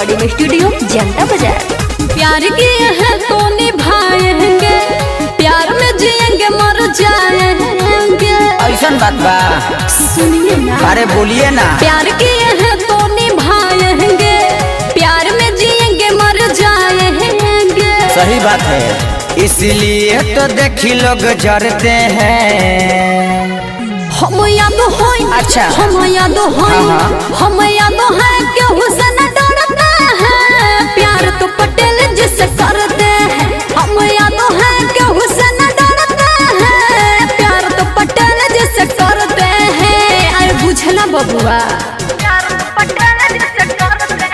Recording studio जनता बाजार। प्यार किए हैं तो निभाएंगे, प्यार में जिएंगे मर जाएंगे। ऐसा बात बा, सुनिए ना, अरे बोलिए ना। प्यार किए हैं तो निभाएंगे, प्यार में जिएंगे मर जाएंगे। सही बात है, इसलिए तो देखी लोग जरते हैं। हम याद हो, अच्छा हम याद हो, हम याद है कि हुसन डरता है, प्यार तो पटेल जिससे करते हैं। हम याद है कि हुसन डरता है, प्यार तो पटेल जिससे करते हैं। अरे बुझला बबुआ, प्यार तो पटेल जिससे करते हैं।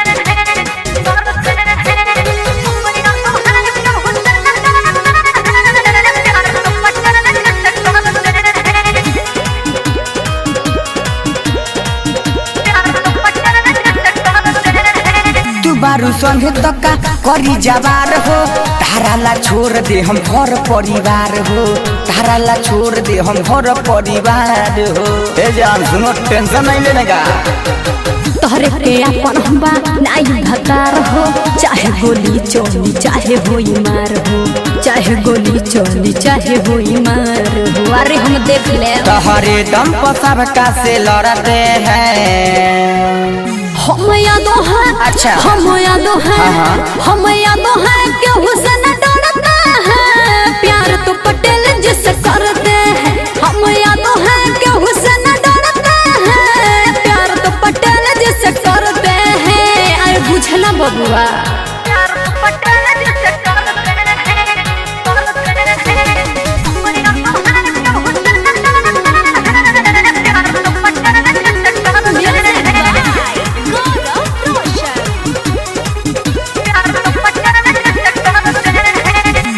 बारू संगे तका करी जवार हो, ताराला छोड़ दे हम घर परिवार हो, ताराला छोड़ दे हम घर परिवार हो। ए जान सुनो, टेंशन नहीं लेने का। तोहरे के अपन हम्बा नाई भकार हो, चाहे गोली चोली चाहे होई मार हो, चाहे गोली चोली चाहे होई मार हो। अरे हम देख ले, तोहरे दम पर सबका से लड़ते हैं। हम यादो है, अच्छा हम यादो है, हम यादो है कि हुसन डरता है, प्यार तो पटेल जिससे करते हैं। हम यादो है कि हुसन डरता है, प्यार तो पटेल जिससे करते हैं। अरे बुझला बबुआ, प्यार तो पटेल जिससे करते हैं।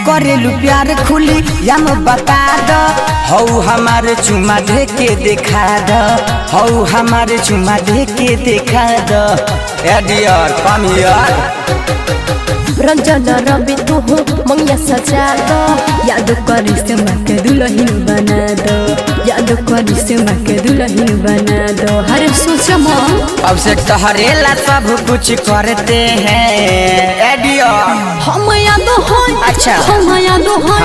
करेलू प्यार खुली यम बता दो, हौ हमारे चुमा दे के दिखा दो, हौ हमारे चुमा दे के दिखा दो। ए डियर कम हियर। रंजन रवि तू हो मंगिया सजा दो, याद करी से माँ के दुल्हन बना दो, याद करी से माँ के दुल्हन बना दो। हरे सोचो माँ, अब से तोहरेला सब कुछ करते हैं। ए डियर हम याद हो, अच्छा हम याद हो,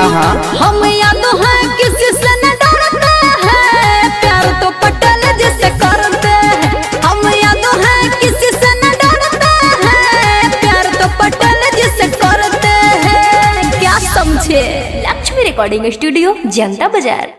हम याद है किसी से न डरता है, प्यार तो पटेल जिससे करते हैं। हम याद है किसी से न डरता है, प्यार तो पटेल जिससे करते हैं। क्या समझे? लक्ष्मी रिकॉर्डिंग स्टूडियो जनता बाजार।